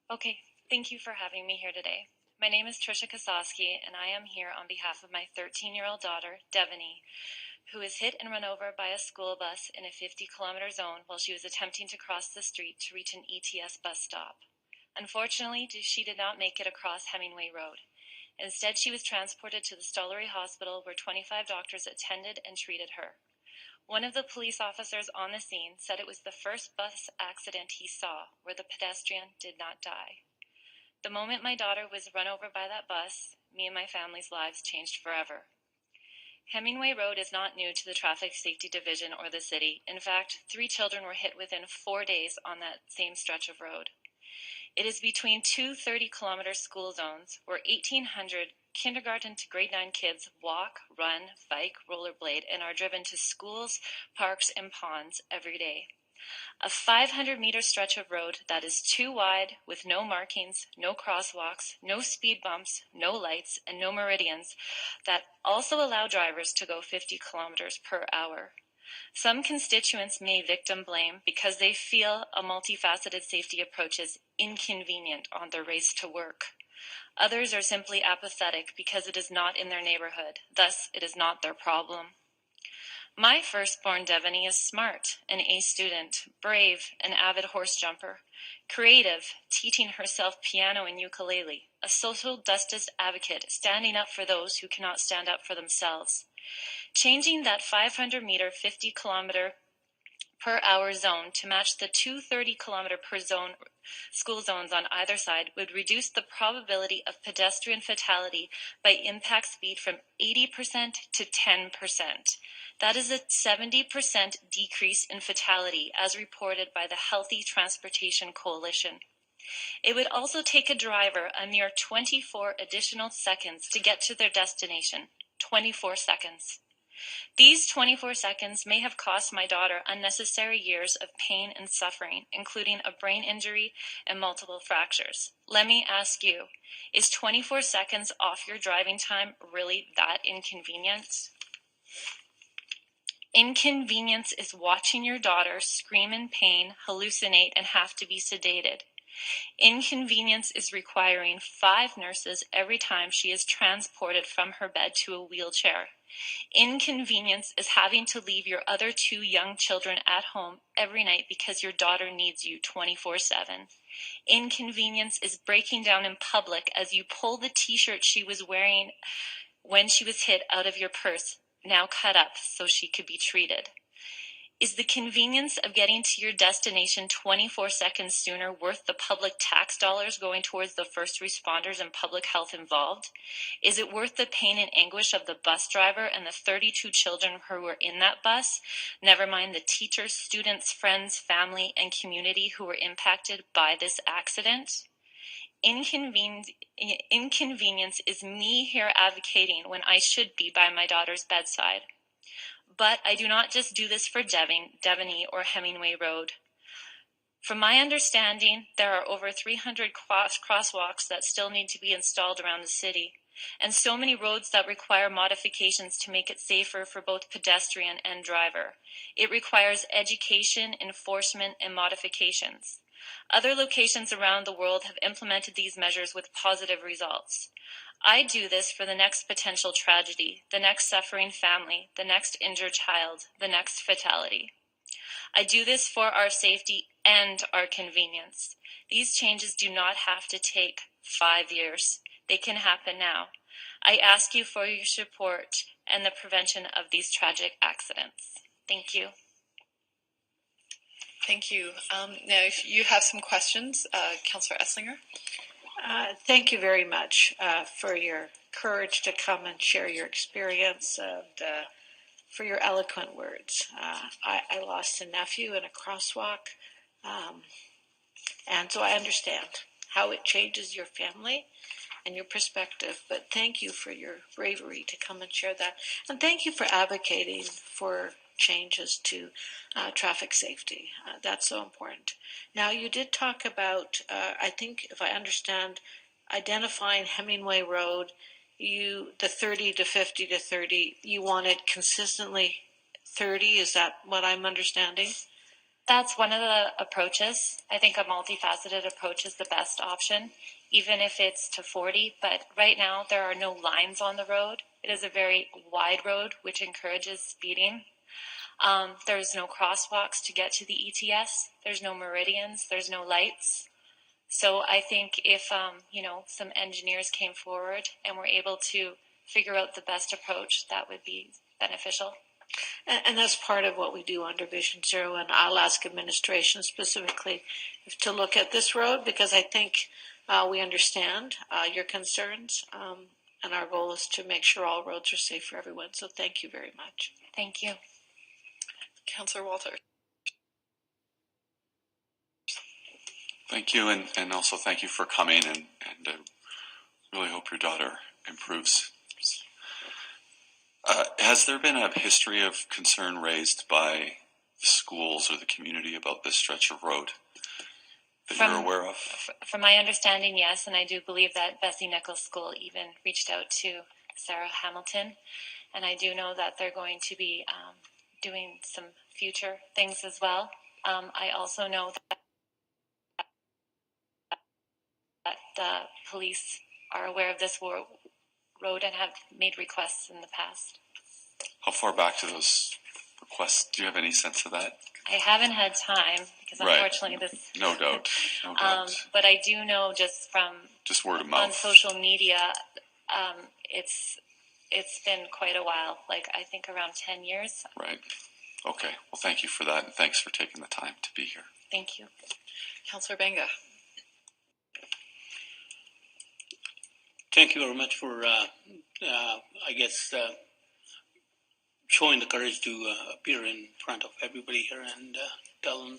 Okay, thank you for having me here today. My name is Trisha Kosowski, and I am here on behalf of my 13-year-old daughter, Devaney, who was hit and run over by a school bus in a 50-kilometer zone while she was attempting to cross the street to reach an ETS bus stop. Unfortunately, she did not make it across Hemingway Road. Instead, she was transported to the Stollery Hospital, where 25 doctors attended and treated her. One of the police officers on the scene said it was the first bus accident he saw where the pedestrian did not die. The moment my daughter was run over by that bus, me and my family's lives changed forever. Hemingway Road is not new to the Traffic Safety Division or the city. In fact, 3 children were hit within 4 days on that same stretch of road. It is between two 30-kilometer school zones where 1,800 kindergarten to grade 9 kids walk, run, bike, rollerblade, and are driven to schools, parks, and ponds every day. A 500-meter stretch of road that is too wide, with no markings, no crosswalks, no speed bumps, no lights, and no meridians that also allow drivers to go 50 kilometers per hour. Some constituents may victim blame because they feel a multifaceted safety approach is inconvenient on their race to work. Others are simply apathetic because it is not in their neighborhood, thus it is not their problem. My firstborn Devaney is smart, an A student, brave, an avid horse jumper, creative, teaching herself piano and ukulele, a social justice advocate standing up for those who cannot stand up for themselves. Changing that 500-meter, 50-kilometer per hour zone to match the 230-kilometer per zone school zones on either side would reduce the probability of pedestrian fatality by impact speed from 80% to 10%. That is a 70% decrease in fatality as reported by the Healthy Transportation Coalition. It would also take a driver a mere 24 additional seconds to get to their destination. 24 seconds. These 24 seconds may have cost my daughter unnecessary years of pain and suffering, including a brain injury and multiple fractures. Let me ask you, is 24 seconds off your driving time really that inconvenient? Inconvenience is watching your daughter scream in pain, hallucinate, and have to be sedated. Inconvenience is requiring 5 nurses every time she is transported from her bed to a wheelchair. Inconvenience is having to leave your other 2 young children at home every night because your daughter needs you 24/7. Inconvenience is breaking down in public as you pull the t-shirt she was wearing when she was hit out of your purse, now cut up so she could be treated. Is the convenience of getting to your destination 24 seconds sooner worth the public tax dollars going towards the first responders and public health involved? Is it worth the pain and anguish of the bus driver and the 32 children who were in that bus, never mind the teachers, students, friends, family, and community who were impacted by this accident? Inconvenience is me here advocating when I should be by my daughter's bedside. But I do not just do this for Devaney or Hemingway Road. From my understanding, there are over 300 crosswalks that still need to be installed around the city, and so many roads that require modifications to make it safer for both pedestrian and driver. It requires education, enforcement, and modifications. Other locations around the world have implemented these measures with positive results. I do this for the next potential tragedy, the next suffering family, the next injured child, the next fatality. I do this for our safety and our convenience. These changes do not have to take 5 years. They can happen now. I ask you for your support and the prevention of these tragic accidents. Thank you. Thank you. Now, if you have some questions, Councillor Esslinger. Thank you very much for your courage to come and share your experience and for your eloquent words. I lost a nephew in a crosswalk, and so I understand how it changes your family and your perspective, but thank you for your bravery to come and share that. And thank you for advocating for changes to traffic safety. That's so important. Now, you did talk about, I think, if I understand, identifying Hemingway Road, the 30 to 50 to 30, you wanted consistently 30, is that what I'm understanding? That's one of the approaches. I think a multifaceted approach is the best option, even if it's to 40. But right now, there are no lines on the road. It is a very wide road, which encourages speeding. There's no crosswalks to get to the ETS. There's no meridians. There's no lights. So I think if some engineers came forward and were able to figure out the best approach, that would be beneficial. And that's part of what we do under Vision Zero. And I'll ask administration specifically to look at this road, because I think we understand your concerns. And our goal is to make sure all roads are safe for everyone. So thank you very much. Thank you. Councillor Walter. Thank you, and also thank you for coming, and really hope your daughter improves. Has there been a history of concern raised by the schools or the community about this stretch of road that you're aware of? From my understanding, yes, and I do believe that Bessie Nichols School even reached out to Sarah Hamilton, and I do know that they're going to be doing some future things as well. I also know that the police are aware of this road and have made requests in the past. How far back do those requests? Do you have any sense of that? I haven't had time because unfortunately this. No doubt. No doubt. But I do know just from word of mouth on social media, it's been quite a while. Like I think around 10 years. Right. Okay. Well, thank you for that, and thanks for taking the time to be here. Thank you, Councillor Benga. Thank you very much for, showing the courage to appear in front of everybody here and tell them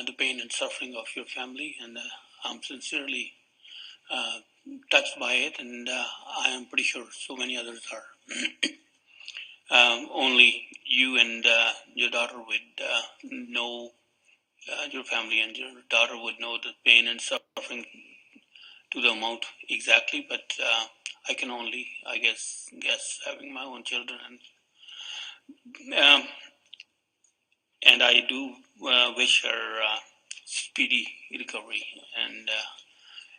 the pain and suffering of your family. And I'm sincerely touched by it, and I am pretty sure so many others are. Only you and your daughter would know, your family and your daughter would know the pain and suffering to the amount exactly, but I can only, guess, having my own children, and I do wish her speedy recovery.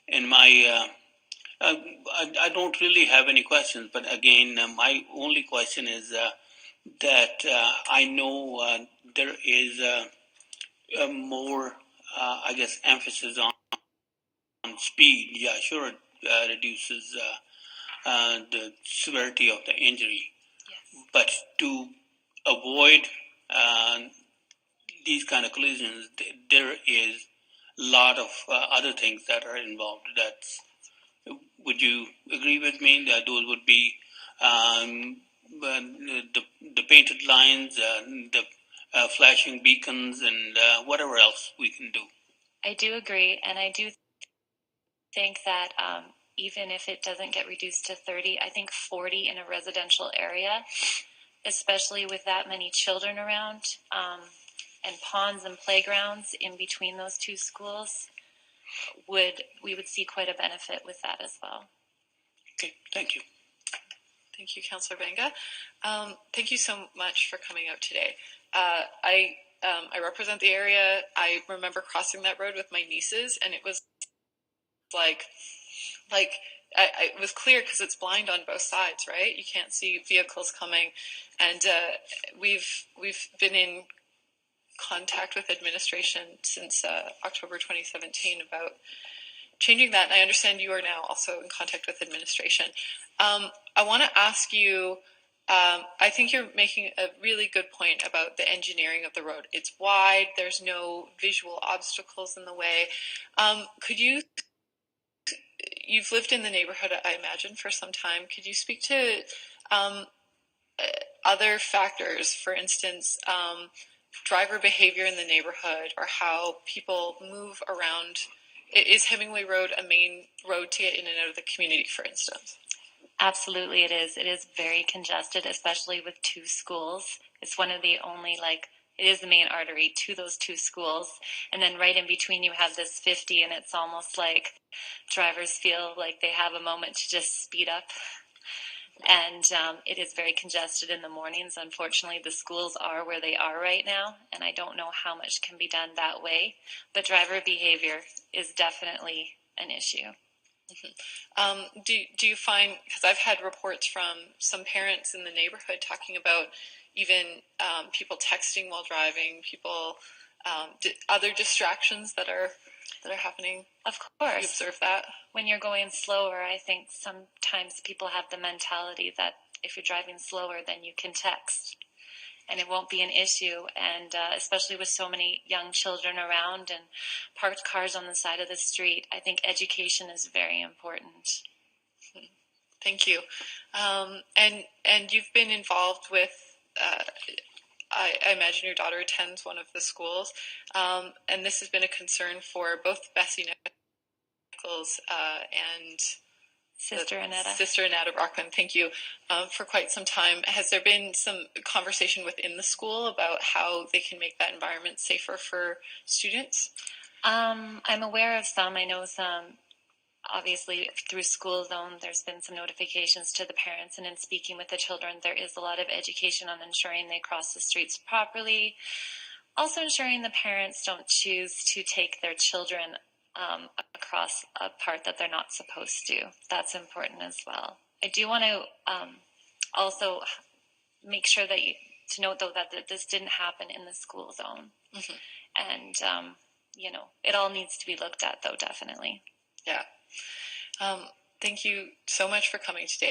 And my, I don't really have any questions, but again, my only question is that I know there is more, emphasis on speed. Yeah, sure, it reduces the severity of the injury. Yes. But to avoid these kind of collisions, there is a lot of other things that are involved. Would you agree with me that those would be the painted lines, the flashing beacons, and whatever else we can do? I do agree, and I do think that even if it doesn't get reduced to 30, I think 40 in a residential area, especially with that many children around, and ponds and playgrounds in between those two schools, we would see quite a benefit with that as well. Okay, thank you. Thank you, Councillor Benga. Thank you so much for coming out today. I represent the area. I remember crossing that road with my nieces, and it was like it was clear because it's blind on both sides, right? You can't see vehicles coming, and we've been in contact with administration since October 2017 about changing that. And I understand you are now also in contact with administration. I want to ask you. I think you're making a really good point about the engineering of the road. It's wide. There's no visual obstacles in the way. You've lived in the neighborhood, I imagine, for some time. Could you speak to other factors, for instance, driver behavior in the neighborhood, or how people move around? Is Hemingway Road a main road to get in and out of the community, for instance? Absolutely, it is. It is very congested, especially with two schools. It's one of the only, it is the main artery to those two schools. And then right in between you have this 50, and it's almost like drivers feel like they have a moment to just speed up. And it is very congested in the mornings. Unfortunately, the schools are where they are right now, and I don't know how much can be done that way. But driver behavior is definitely an issue. Do you find, because I've had reports from some parents in the neighborhood talking about even people texting while driving, people other distractions that are happening? Of You course, observe that? when you're going slower, I think sometimes people have the mentality that if you're driving slower, then you can text and it won't be an issue. And especially with so many young children around and parked cars on the side of the street, I think education is very important. Thank you. And you've been involved with, I imagine your daughter attends one of the schools, and this has been a concern for both Bessie Nichols and Sister Annetta Brockman, thank you, for quite some time. Has there been some conversation within the school about how they can make that environment safer for students? I'm aware of some. I know some. Obviously, through School Zone, there's been some notifications to the parents, and in speaking with the children, there is a lot of education on ensuring they cross the streets properly. Also ensuring the parents don't choose to take their children across a part that they're not supposed to. That's important as well. I do want to also make sure that to note, though, that this didn't happen in the School Zone. And, it all needs to be looked at, though, definitely. Yeah. Thank you so much for coming today.